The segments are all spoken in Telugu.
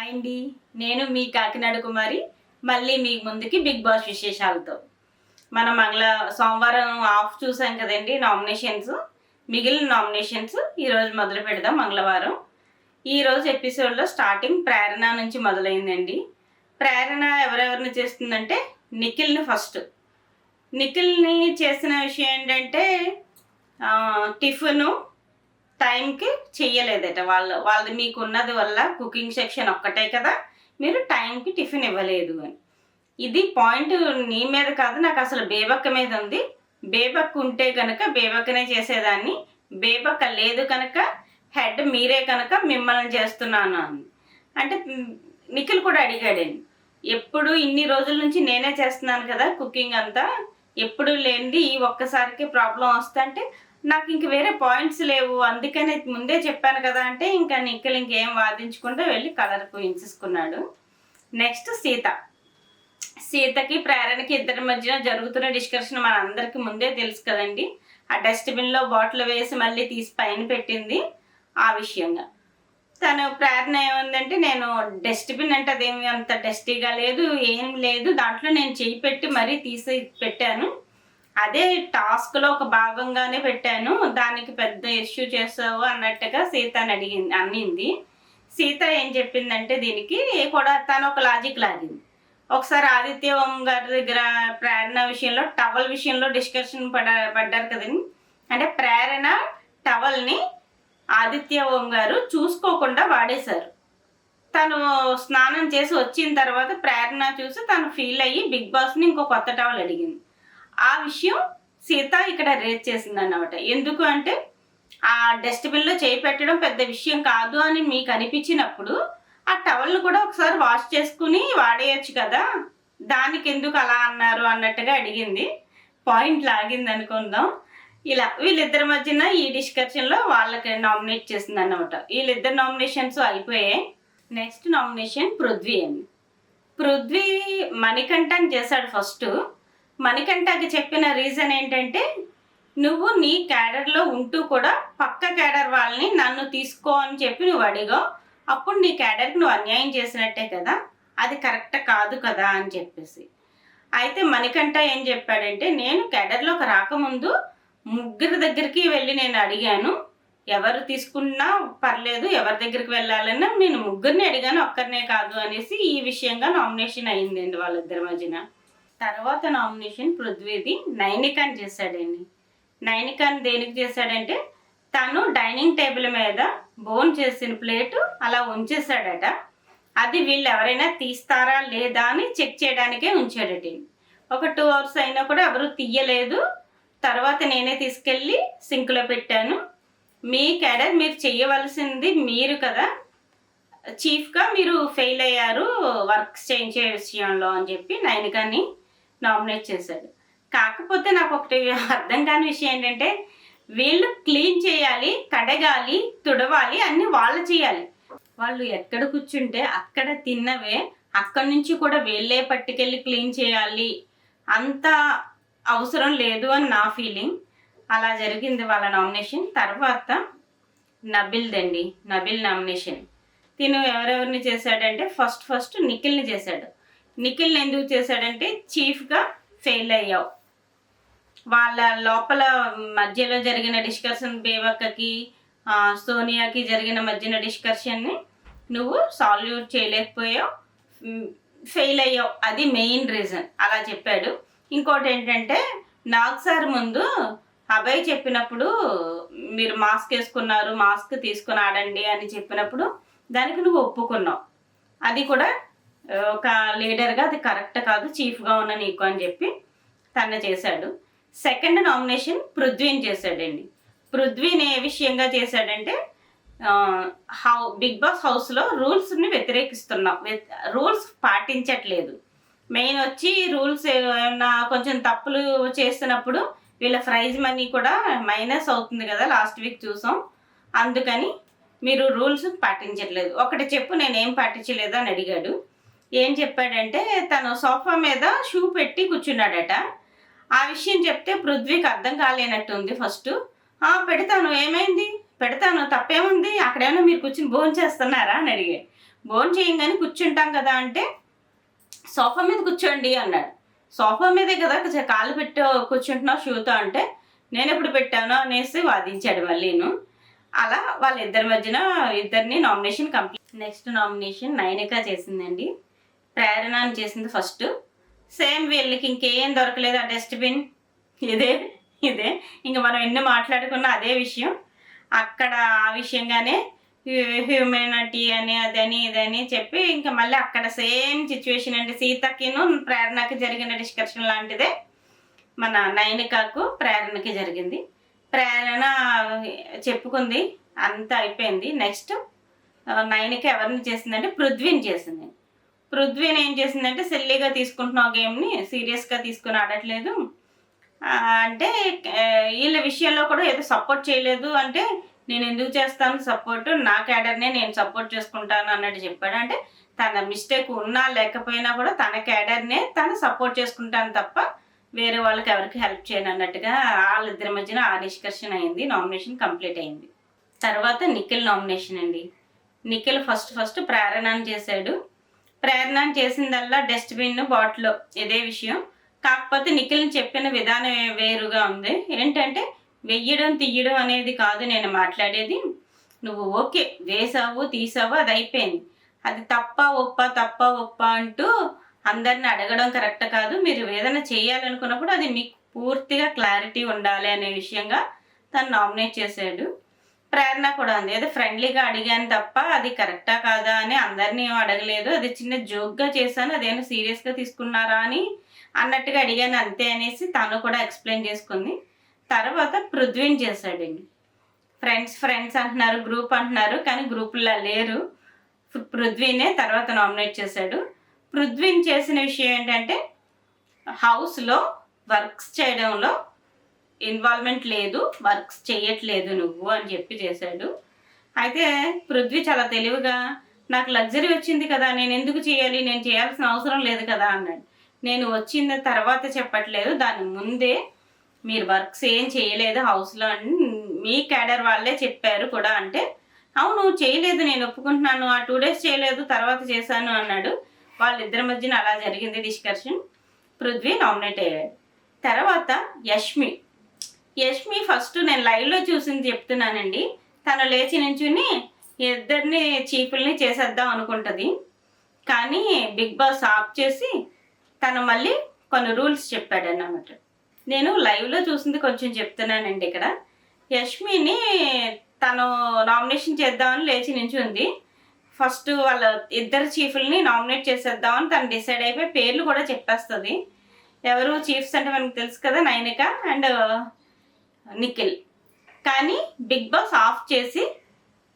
అండి. నేను మీ కాకినాడ కుమారి. మళ్ళీ మీ ముందుకి బిగ్ బాస్ విశేషాలతో. మనం సోమవారం ఆఫ్ చూసాం కదండీ నామినేషన్స్. మిగిలిన నామినేషన్స్ ఈరోజు మొదలు పెడదాం మంగళవారం. ఈరోజు ఎపిసోడ్లో స్టార్టింగ్ ప్రేరణ నుంచి మొదలైందండి. ప్రేరణ ఎవరెవరిని చేస్తుందంటే నిఖిల్ని ఫస్ట్. నిఖిల్ని చేసిన విషయం ఏంటంటే టిఫిను టైంకి చెయ్యలేదట. వాళ్ళది మీకు ఉన్నది వల్ల కుకింగ్ సెక్షన్ ఒక్కటే కదా, మీరు టైంకి టిఫిన్ ఇవ్వలేదు అని. ఇది పాయింట్ నీ మీద కాదు, నాకు అసలు బేబక్క మీద ఉంది. బేబక్క ఉంటే కనుక బేబక్కనే చేసేదాన్ని, బేబక్క లేదు కనుక హెడ్ మీరే కనుక మిమ్మల్ని చేస్తున్నాను అని. అంటే నిఖిల్ కూడా అడిగాడండి, ఎప్పుడు ఇన్ని రోజుల నుంచి నేనే చేస్తున్నాను కదా కుకింగ్ అంతా, ఎప్పుడు లేనిది ఈ ఒక్కసారికి ప్రాబ్లం వస్తా అంటే నాకు ఇంక వేరే పాయింట్స్ లేవు, అందుకని ముందే చెప్పాను కదా అంటే ఇంకా నిఖిల్ ఇంకేం వాదించకుండా వెళ్ళి కలర్ పూయించుకున్నాడు. నెక్స్ట్ సీతకి ప్రేరణకి ఇద్దరి మధ్యన జరుగుతున్న డిస్కషన్ మనందరికీ ముందే తెలుసు కదండి. ఆ డస్ట్బిన్లో బాటిల్ వేసి మళ్ళీ తీసి పైన పెట్టింది ఆ విషయంగా. తను ప్రేరణ ఏముందంటే, నేను డస్ట్బిన్ అంటే అదేమి అంత డస్టీగా లేదు, ఏం లేదు, దాంట్లో నేను చెయ్యి పెట్టి మరీ తీసి పెట్టాను, అదే టాస్క్లో ఒక భాగంగానే పెట్టాను, దానికి పెద్ద ఇష్యూ చేసావు అన్నట్టుగా సీతని అన్నింది. సీత ఏం చెప్పిందంటే దీనికి కూడా తను ఒక లాజిక్ లాగింది. ఒకసారి ఆదిత్య ఓం గారి దగ్గర ప్రేరణ విషయంలో టవల్ విషయంలో డిస్కషన్ పడ్డారు కదండి. అంటే ప్రేరణ టవల్ని ఆదిత్య ఓం గారు చూసుకోకుండా వాడేశారు. తను స్నానం చేసి వచ్చిన తర్వాత ప్రేరణ చూసి తను ఫీల్ అయ్యి బిగ్ బాస్ని ఇంకో కొత్త టవల్ అడిగింది. ఆ విషయం సీత ఇక్కడ రేజ్ చేసింది అన్నమాట. ఎందుకు అంటే ఆ డస్ట్బిన్లో చేయి పెట్టడం పెద్ద విషయం కాదు అని మీకు అనిపించినప్పుడు ఆ టవల్ని కూడా ఒకసారి వాష్ చేసుకుని వాడేయచ్చు కదా, దానికి ఎందుకు అలా అన్నారు అన్నట్టుగా అడిగింది. పాయింట్ లాగింది అనుకుందాం. ఇలా వీళ్ళిద్దరి మధ్యన ఈ డిస్కషన్లో వాళ్ళకి నామినేట్ చేసింది అన్నమాట. వీళ్ళిద్దరు నామినేషన్స్ అయిపోయాయి. నెక్స్ట్ నామినేషన్ పృథ్వీ అండి. పృథ్వీ మణికంఠని చేశాడు ఫస్ట్. మణికంఠకి చెప్పిన రీజన్ ఏంటంటే, నువ్వు నీ క్యాడర్లో ఉంటూ కూడా పక్క క్యాడర్ వాళ్ళని నన్ను తీసుకో అని చెప్పి నువ్వు అడిగావు, అప్పుడు నీ క్యాడర్కి నువ్వు అన్యాయం చేసినట్టే కదా, అది కరెక్ట్ కాదు కదా అని చెప్పేసి. అయితే మణికంఠ ఏం చెప్పాడంటే, నేను క్యాడర్లోకి రాకముందు ముగ్గురి దగ్గరికి వెళ్ళి నేను అడిగాను, ఎవరు తీసుకున్నా పర్లేదు, ఎవరి దగ్గరికి వెళ్ళాలన్నా నేను ముగ్గురిని అడిగాను, ఒక్కరినే కాదు అనేసి ఈ విషయంగా నామినేషన్ అయ్యిందండి వాళ్ళిద్దరి మధ్యన. తర్వాత నామినేషన్ పృథ్వీది నైనికాని చేశాడండి. నైనికాని దేనికి చేశాడంటే, తను డైనింగ్ టేబుల్ మీద బోన్ చేసిన ప్లేటు అలా ఉంచేశాడట. అది వీళ్ళు ఎవరైనా తీస్తారా లేదా అని చెక్ చేయడానికే ఉంచాడట. ఒక 2 hours అయినా కూడా ఎవరు తీయలేదు. తర్వాత నేనే తీసుకెళ్ళి సింక్లో పెట్టాను. మీ క్యాడర్ మీరు చేయవలసింది మీరు కదా, చీఫ్గా మీరు ఫెయిల్ అయ్యారు వర్క్స్ చేయించే విషయంలో అని చెప్పి నైనికాని నామినేట్ చేశాడు. కాకపోతే నాకు ఒకటి అర్థం కాని విషయం ఏంటంటే, వీళ్ళు క్లీన్ చేయాలి, కడగాలి, తుడవాలి, అన్నీ వాళ్ళు చేయాలి. వాళ్ళు ఎక్కడ కూర్చుంటే అక్కడ తిన్నవే అక్కడి నుంచి కూడా వీళ్ళే పట్టుకెళ్ళి క్లీన్ చేయాలి, అంత అవసరం లేదు అని నా ఫీలింగ్. అలా జరిగింది వాళ్ళ నామినేషన్. తర్వాత నబిల్ నామినేషన్. తిను ఎవరెవరిని చేశాడంటే ఫస్ట్ నిఖిల్ని చేశాడు. నిఖిల్ని ఎందుకు చేశాడంటే, చీఫ్గా ఫెయిల్ అయ్యావు, వాళ్ళ లోపల మధ్యలో జరిగిన డిస్కషన్, బేబక్కకి సోనియాకి జరిగిన మధ్యన డిస్కషన్ని నువ్వు సాల్వ్ చేయలేకపోయావు, ఫెయిల్ అయ్యావు, అది మెయిన్ రీజన్ అలా చెప్పాడు. ఇంకోటి ఏంటంటే, నాగ్ సార్ ముందు అభయ్ చెప్పినప్పుడు మీరు మాస్క్ వేసుకున్నారు, మాస్క్ తీసుకుని ఆడండి అని చెప్పినప్పుడు దానికి నువ్వు ఒప్పుకున్నావు, అది కూడా ఒక లీడర్గా అది కరెక్ట్ కాదు, చీఫ్గా ఉన్న నీకు అని చెప్పి తను చేశాడు. సెకండ్ నామినేషన్ పృథ్వీని చేశాడండి. పృథ్వీని ఏ విషయంగా చేశాడంటే, బిగ్ బాస్ హౌస్లో రూల్స్ని వ్యతిరేకిస్తున్నాం, రూల్స్ పాటించట్లేదు. మెయిన్ వచ్చి రూల్స్ ఏమన్నా కొంచెం తప్పులు చేస్తున్నప్పుడు వీళ్ళ ప్రైజ్ మనీ కూడా మైనస్ అవుతుంది కదా, లాస్ట్ వీక్ చూసాం. అందుకని మీరు రూల్స్ పాటించట్లేదు, ఒకటి చెప్పు నేనేం పాటించలేదు అని అడిగాడు. ఏం చెప్పాడంటే, తను సోఫా మీద షూ పెట్టి కూర్చున్నాడట. ఆ విషయం చెప్తే పృథ్వీకి అర్థం కాలేనట్టుంది. ఫస్ట్ పెడతాను, ఏమైంది, పెడతాను, తప్పేముంది, అక్కడేమన్నా మీరు కూర్చుని భోజనం చేస్తున్నారా అని అడిగాడు. భోజనం చేయంగానే కూర్చుంటాం కదా అంటే సోఫా మీద కూర్చోండి అన్నాడు. సోఫా మీదే కదా కాళ్ళు పెట్టి కూర్చుంటున్నావు షూతో అంటే నేను ఎప్పుడు పెట్టాను అనేసి వాదించాడు మళ్ళీను. అలా వాళ్ళిద్దరి మధ్యన ఇద్దరిని nomination complete. Next nomination Nainika చేసిందండి. ప్రేరణ అని చేసింది ఫస్ట్. సేమ్ వీళ్ళకి ఇంకేం దొరకలేదు, ఆ డస్ట్బిన్ ఇదే ఇదే ఇంకా మనం ఎన్ని మాట్లాడుకున్నా అదే విషయం. అక్కడ ఆ విషయంగానే హ్యూమెనిటీ అని అదని ఇదని చెప్పి ఇంకా మళ్ళీ అక్కడ సేమ్ సిచ్యువేషన్ అండి. సీతకిను ప్రేరణకి జరిగిన డిస్కషన్ లాంటిదే మన నైనికకు ప్రేరణకి జరిగింది. ప్రేరణ చెప్పుకుంది, అంతా అయిపోయింది. నెక్స్ట్ నైనిక ఎవరిని చేసిందంటే పృథ్వీని చేసింది. పృథ్వీని ఏం చేసిందంటే సిల్లీగా తీసుకుంటున్నావు గేమ్ని, సీరియస్గా తీసుకుని ఆడట్లేదు అంటే వీళ్ళ విషయంలో కూడా ఏదో సపోర్ట్ చేయలేదు అంటే నేను ఎందుకు చేస్తాను సపోర్టు, నా క్యాడర్నే నేను సపోర్ట్ చేసుకుంటాను అన్నట్టు చెప్పాడు. అంటే తన మిస్టేక్ ఉన్నా లేకపోయినా కూడా తన క్యాడర్నే తను సపోర్ట్ చేసుకుంటాను తప్ప వేరే వాళ్ళకి ఎవరికి హెల్ప్ చేయను అన్నట్టుగా వాళ్ళిద్దరి మధ్యన ఆ డిస్కషన్ అయింది. నామినేషన్ కంప్లీట్ అయింది. తర్వాత నిఖిల్ నామినేషన్ అండి. నిఖిల్ ఫస్ట్ ప్రేరణని చేశాడు. ప్రేరణని చేసిందల్లా డస్ట్బిన్ బాటిల్ ఇదే విషయం. కాకపోతే నిఖిల్ని చెప్పిన విధానం వేరుగా ఉంది. ఏంటంటే వెయ్యడం తీయడం అనేది కాదు నేను మాట్లాడేది. నువ్వు ఓకే వేసావు తీసావు అది అయిపోయింది, అది తప్ప ఒప్ప అంటూ అందరిని అడగడం కరెక్ట్ కాదు. మీరు ఏదైనా చేయాలనుకున్నప్పుడు అది మీకు పూర్తిగా క్లారిటీ ఉండాలి అనే విషయంగా తను నామినేట్ చేశాడు. ప్రేరణ కూడా ఉంది, ఏదో ఫ్రెండ్లీగా అడిగాను తప్ప అది కరెక్టా కాదా అని అందరినీ అడగలేదు, అది చిన్న జోక్గా చేశాను, అదేమో సీరియస్గా తీసుకున్నారా అని అన్నట్టుగా అడిగాను అంతే అనేసి తను కూడా ఎక్స్ప్లెయిన్ చేసుకుంది. తర్వాత పృథ్వీని చేశాడండి. ఫ్రెండ్స్ అంటున్నారు, గ్రూప్ అంటున్నారు, కానీ గ్రూపుల్లో లేరు. పృథ్వీనే తర్వాత నామినేట్ చేశాడు. పృథ్వీని చేసిన విషయం ఏంటంటే హౌస్లో వర్క్స్ చేయడంలో ఇన్వాల్వ్మెంట్ లేదు, వర్క్స్ చేయట్లేదు నువ్వు అని చెప్పి చేశాడు. అయితే పృథ్వీ చాలా తెలివిగా నాకు లగ్జరీ వచ్చింది కదా నేను ఎందుకు చేయాలి, నేను చేయాల్సిన అవసరం లేదు కదా అన్నాడు. నేను వచ్చిన తర్వాత చెప్పట్లేదు, దాని ముందే మీరు వర్క్స్ ఏం చేయలేదు హౌస్లో అని మీ క్యాడర్ వాళ్ళే చెప్పారు కూడా అంటే అవును చేయలేదు నేను ఒప్పుకుంటున్నాను, ఆ 2 days చేయలేదు తర్వాత చేశాను అన్నాడు. వాళ్ళిద్దరి మధ్యన అలా జరిగింది డిస్కషన్. పృథ్వీ నామినేట్ అయ్యాడు. తర్వాత యష్మి ఫస్ట్ నేను లైవ్లో చూసింది చెప్తున్నానండి. తను లేచి నుంచుని ఇద్దరిని చీఫుల్ని చేసేద్దాం అనుకుంటుంది, కానీ బిగ్ బాస్ ఆఫ్ చేసి తను మళ్ళీ కొన్ని రూల్స్ చెప్పాడు అన్నమాట. నేను లైవ్లో చూసింది కొంచెం చెప్తున్నానండి. ఇక్కడ యష్మిని తను నామినేషన్ చేద్దామని లేచి నించుంది. ఫస్ట్ వాళ్ళ ఇద్దరు చీఫ్లని నామినేట్ చేసేద్దామని తను డిసైడ్ అయిపోయి పేర్లు కూడా చెప్పేస్తుంది. ఎవరు చీఫ్స్ అంటే మనకు తెలుసు కదా, నైనిక అండ్ నిఖిల్. కానీ బిగ్ బాస్ ఆఫ్ చేసి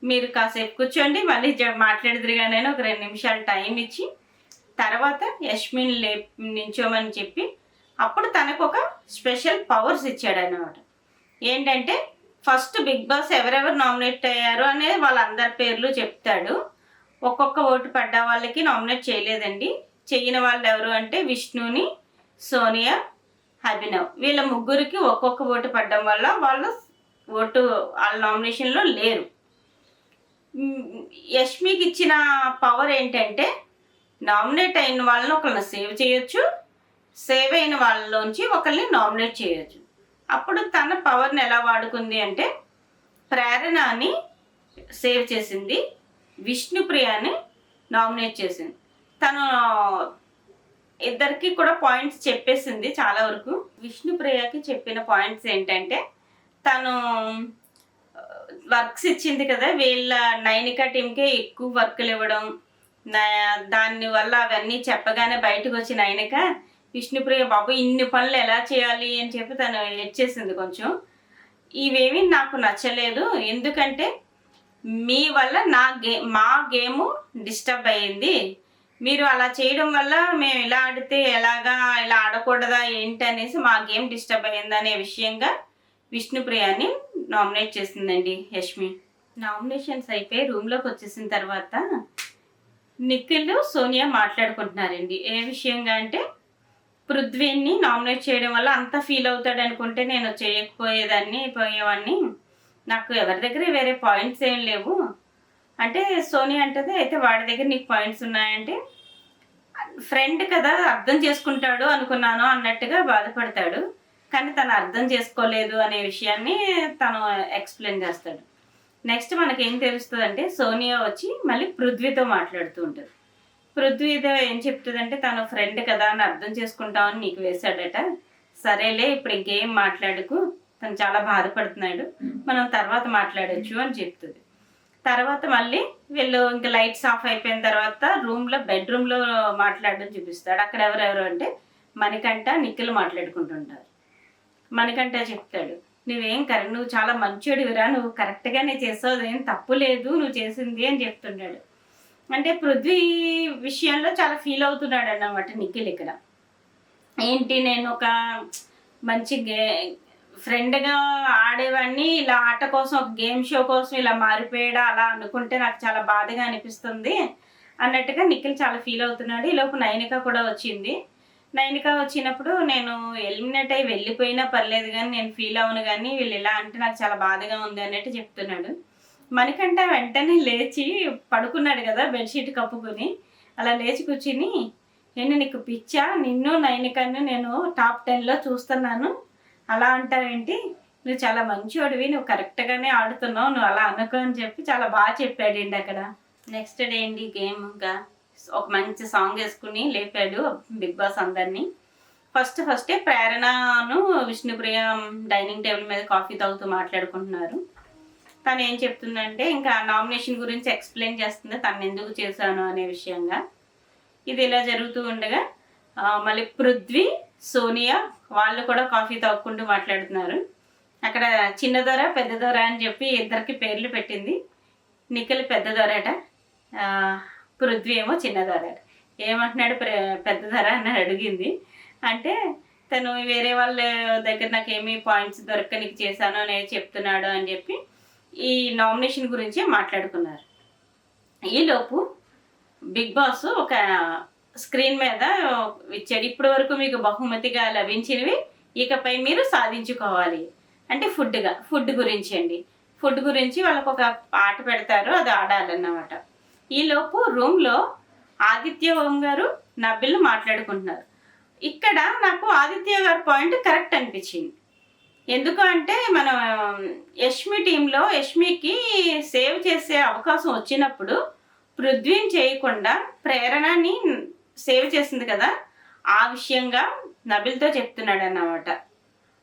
మీరు కాసేపు కూర్చోండి మళ్ళీ మాట్లాడదురుగానైనా ఒక 2 నిమిషాలు టైం ఇచ్చి తర్వాత యష్మిని నించోమని చెప్పి అప్పుడు తనకు ఒక స్పెషల్ పవర్స్ ఇచ్చాడు అన్నమాట. ఏంటంటే ఫస్ట్ బిగ్ బాస్ ఎవరెవరు నామినేట్ అయ్యారు అనేది వాళ్ళందరి పేర్లు చెప్తాడు. ఒక్కొక్క ఓటు పడ్డ వాళ్ళకి నామినేట్ చేయలేదండి. చెయ్యిన వాళ్ళు ఎవరు అంటే విష్ణుని, సోనియా, అభినవ్, వీళ్ళ ముగ్గురికి ఒక్కొక్క ఓటు పడ్డం వల్ల వాళ్ళు ఓటు వాళ్ళ నామినేషన్లో లేరు. యష్మికి ఇచ్చిన పవర్ ఏంటంటే నామినేట్ అయిన వాళ్ళని ఒకరిని సేవ్ చేయొచ్చు, సేవ్ అయిన వాళ్ళలోంచి ఒకరిని నామినేట్ చేయొచ్చు. అప్పుడు తన పవర్ని ఎలా వాడుకుంది అంటే ప్రేరణని సేవ్ చేసింది, విష్ణుప్రియని నామినేట్ చేసింది. తను ఇద్దరికి కూడా పాయింట్స్ చెప్పేసింది చాలా వరకు. విష్ణుప్రియకి చెప్పిన పాయింట్స్ ఏంటంటే తను వర్క్స్ ఇచ్చింది కదా, వీళ్ళ నైనిక టీంకే ఎక్కువ వర్క్లు ఇవ్వడం, దానివల్ల అవన్నీ చెప్పగానే బయటకు వచ్చి నైనిక విష్ణుప్రియ బాబు ఇన్ని పనులు ఎలా చేయాలి అని చెప్పి తను ఎడ్చేసింది కొంచెం. ఇవేమీ నాకు నచ్చలేదు, ఎందుకంటే మీ వల్ల మా గేము డిస్టర్బ్ అయ్యింది, మీరు అలా చేయడం వల్ల మేము ఇలా ఆడితే ఎలాగా, ఇలా ఆడకూడదా ఏంటి అనేసి మా గేమ్ డిస్టర్బ్ అయ్యింది అనే విషయంగా విష్ణుప్రియని నామినేట్ చేసిందండి యష్మి. నామినేషన్స్ అయిపోయి రూమ్లోకి వచ్చేసిన తర్వాత నిఖిల్, సోనియా మాట్లాడుకుంటున్నారండి. ఏ విషయంగా అంటే పృథ్వీని నామినేట్ చేయడం వల్ల అంత ఫీల్ అవుతాడు అనుకుంటే నేను పోయేవాడిని, నాకు ఎవరి దగ్గర వేరే పాయింట్స్ ఏం లేవు, అంటే సోనియా అంటది, అయితే వాడి దగ్గర నీకు పాయింట్స్ ఉన్నాయంటే, ఫ్రెండ్ కదా అర్థం చేసుకుంటాడు అనుకున్నాను అన్నట్టుగా బాధపడతాడు. కానీ తను అర్థం చేసుకోలేదు అనే విషయాన్ని తను ఎక్స్‌ప్లెయిన్ చేస్తాడు. నెక్స్ట్ మనకేం తెలుస్తదంటే సోనియా వచ్చి మళ్ళీ పృథ్వీతో మాట్లాడుతూ ఉంటది. పృథ్వీతో ఏం చెప్తదంటే తను ఫ్రెండ్ కదా అని అర్థం చేసుకుంటామని నీకు వేశాడట. సరేలే ఇప్పుడు ఇంకేం మాట్లాడకు. తను చాలా బాధపడుతున్నాడు. మనం తర్వాత మాట్లాడొచ్చు అని చెప్తది. తర్వాత మళ్ళీ వీళ్ళు ఇంక లైట్స్ ఆఫ్ అయిపోయిన తర్వాత బెడ్రూమ్‌లో మాట్లాడడం చూపిస్తాడు. అక్కడ ఎవరెవరు అంటే మణికంఠ, నిఖిల్ మాట్లాడుకుంటుంటారు. మణికంఠ చెప్తాడు, నువ్వు చాలా మంచోడివిరా, నువ్వు కరెక్ట్‌గానే చేసావు, అదేం తప్పు లేదు నువ్వు చేసింది అని చెప్తున్నాడు. అంటే పృథ్వీ విషయంలో చాలా ఫీల్ అవుతున్నాడన్నమాట నిఖిల్ ఇక్కడ. ఏంటి నేను ఒక మంచి ఫ్రెండ్గా ఆడేవాడిని, ఇలా ఆట కోసం ఒక గేమ్ షో కోసం ఇలా మారిపోయాడా అలా అనుకుంటే నాకు చాలా బాధగా అనిపిస్తుంది అన్నట్టుగా నిఖిల్ చాలా ఫీల్ అవుతున్నాడు. ఈలోపు నైనిక కూడా వచ్చింది. నైనిక వచ్చినప్పుడు నేను ఎలిమినేట్ అయ్యి వెళ్ళిపోయినా పర్లేదు కానీ నేను ఫీల్ అవ్వను, కానీ వీళ్ళు ఇలా అంటే నాకు చాలా బాధగా ఉంది అన్నట్టు చెప్తున్నాడు. మణికంఠ వెంటనే లేచి పడుకున్నాడు కదా బెడ్షీట్ కప్పుకొని, అలా లేచి కూర్చుని, నేను నీకు పిచ్చా, నిన్ను నైనికను నేను టాప్ 10లో చూస్తున్నాను, అలా అంటావేంటి, నువ్వు చాలా మంచివాడివి, నువ్వు కరెక్ట్గానే ఆడుతున్నావు, నువ్వు అలా అనుకో అని చెప్పి చాలా బాగా చెప్పాడండి అక్కడ. నెక్స్ట్ డే ఏంటి గేమ్, ఇంకా ఒక మంచి సాంగ్ వేసుకుని లేపాడు బిగ్ బాస్ అందరినీ. ఫస్టే ప్రేరణను విష్ణుప్రియ డైనింగ్ టేబుల్ మీద కాఫీ తాగుతూ మాట్లాడుకుంటున్నారు. తను ఏం చెప్తుందంటే ఇంకా నామినేషన్ గురించి ఎక్స్ప్లెయిన్ చేస్తుంది, తను ఎందుకు చేశాను అనే విషయంగా. ఇది ఇలా జరుగుతూ ఉండగా మళ్ళీ పృథ్వీ, సోనియా వాళ్ళు కూడా కాఫీ తాగుకుంటూ మాట్లాడుతున్నారు. అక్కడ చిన్న దొర, పెద్ద దొర అని చెప్పి ఇద్దరికి పేర్లు పెట్టింది. నిఖిల్ పెద్ద దొరట, పృథ్వీ ఏమో చిన్న దొర. ఏమంటున్నాడు పెద్ద దొర అని అడిగింది. అంటే తను వేరే వాళ్ళ దగ్గర నాకేమీ పాయింట్స్ దొరక్క నీకు చేశాను అనేది చెప్తున్నాడు అని చెప్పి ఈ నామినేషన్ గురించి మాట్లాడుకున్నారు. ఈలోపు బిగ్ బాస్ ఒక స్క్రీన్ మీద ఇచ్చాడు, ఇప్పటి వరకు మీకు బహుమతిగా లభించినవి ఇకపై మీరు సాధించుకోవాలి అంటే ఫుడ్ గురించి అండి. ఫుడ్ గురించి వాళ్ళకు ఒక ఆట పెడతారు, అది ఆడాలన్నమాట. ఈలోపు రూమ్లో ఆదిత్య ఓం గారు, నబిల్ మాట్లాడుకుంటున్నారు. ఇక్కడ నాకు ఆదిత్య గారి పాయింట్ కరెక్ట్ అనిపించింది. ఎందుకు అంటే మనం యష్మి టీంలో యష్మికి సేవ్ చేసే అవకాశం వచ్చినప్పుడు పృథ్వీని చేయకుండా ప్రేరణని సేవ్ చేసింది కదా, ఆ విషయంగా నబిల్తో చెప్తున్నాడు అన్నమాట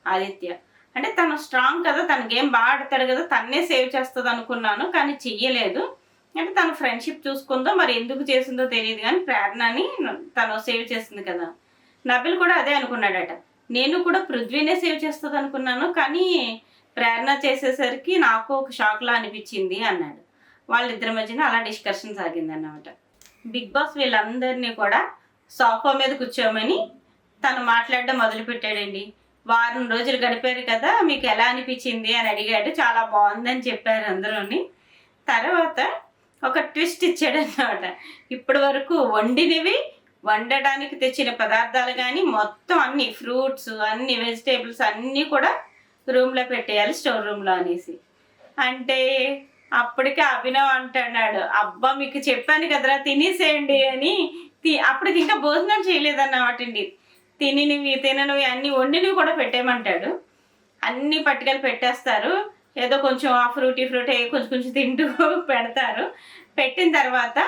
ఆదిత్య. అంటే తను స్ట్రాంగ్ కదా, తన గేమ్ బాగా ఆడతాడు కదా, తన్నే సేవ్ చేస్తుంది అనుకున్నాను కానీ చెయ్యలేదు. అంటే తను ఫ్రెండ్షిప్ చూసుకుందో మరి ఎందుకు చేసిందో తెలియదు కానీ ప్రేరణని తను సేవ్ చేసింది కదా. నబిల్ కూడా అదే అనుకున్నాడట, నేను కూడా పృథ్వీనే సేవ్ చేస్తుంది అనుకున్నాను కానీ ప్రేరణ చేసేసరికి నాకు ఒక షాక్లా అనిపించింది అన్నాడు. వాళ్ళిద్దరి మధ్యన అలా డిస్కషన్ సాగింది అన్నమాట. బిగ్ బాస్ వీళ్ళందరినీ కూడా సోఫా మీద కూర్చోమని తను మాట్లాడడం మొదలుపెట్టాడండి. వారం రోజులు గడిపారు కదా, మీకు ఎలా అనిపించింది అని అడిగాడు. చాలా బాగుందని చెప్పారు అందరూని. తర్వాత ఒక ట్విస్ట్ ఇచ్చాడన్నమాట. ఇప్పటి వరకు వండడానికి తెచ్చిన పదార్థాలు కానీ మొత్తం అన్ని ఫ్రూట్స్, అన్ని వెజిటేబుల్స్ అన్నీ కూడా రూమ్లో పెట్టేయాలి, స్టోర్ రూమ్లో అనేసి. అంటే అప్పటికే అభినవ్ అంటున్నాడు, అబ్బా మీకు చెప్పాను కదరా తినేసేయండి అని. అప్పటికి ఇంకా భోజనం చేయలేదన్నమాట అండి. తిననివి అన్నీ వండినవి కూడా పెట్టేయమంటాడు. అన్నీ పట్టుకెళ్ళి పెట్టేస్తారు. ఏదో కొంచెం ఆ ఫ్రూటీ కొంచెం తింటూ పెడతారు. పెట్టిన తర్వాత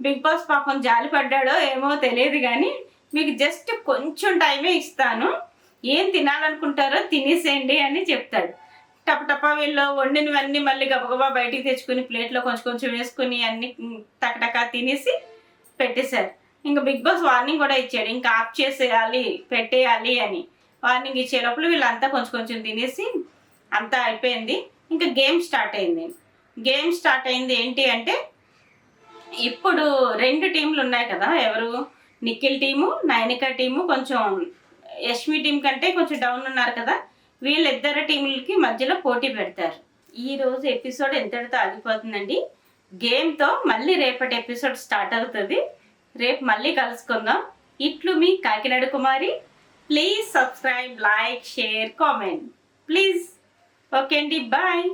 బిగ్ బాస్ పాపం జాలి పడ్డాడో ఏమో తెలియదు కానీ, మీకు జస్ట్ కొంచెం టైమే ఇస్తాను, ఏం తినాలనుకుంటారో తినేసేయండి అని చెప్తాడు. టపటపా వీళ్ళు వండినవన్నీ మళ్ళీ గబగబా బయటికి తెచ్చుకుని ప్లేట్లో కొంచెం వేసుకుని అన్ని టకటకా తినేసి పెట్టేశారు. ఇంకా బిగ్ బాస్ వార్నింగ్ కూడా ఇచ్చాడు, ఇంకా ఆఫ్ చేసేయాలి, పెట్టేయాలి అని వార్నింగ్ ఇచ్చే లోపల వీళ్ళంతా కొంచెం తినేసి అంతా అయిపోయింది. ఇంకా గేమ్ స్టార్ట్ అయింది. ఏంటి అంటే ఇప్పుడు 2 టీంలు ఉన్నాయి కదా, ఎవరు నిఖిల్ టీము, నైనిక టీము, కొంచెం యష్మి టీం కంటే కొంచెం డౌన్ ఉన్నారు కదా, వీళ్ళిద్దరు టీములకి మధ్యలో పోటీ పెడతారు. ఈరోజు ఎపిసోడ్ ఎంతటితో ఆగిపోతుందండి. గేమ్తో మళ్ళీ రేపటి ఎపిసోడ్ స్టార్ట్ అవుతుంది. రేపు మళ్ళీ కలుసుకుందాం. ఇట్లు మీ Kakinada Kumari. Please subscribe, like, share, comment please. Okay అండి, బాయ్.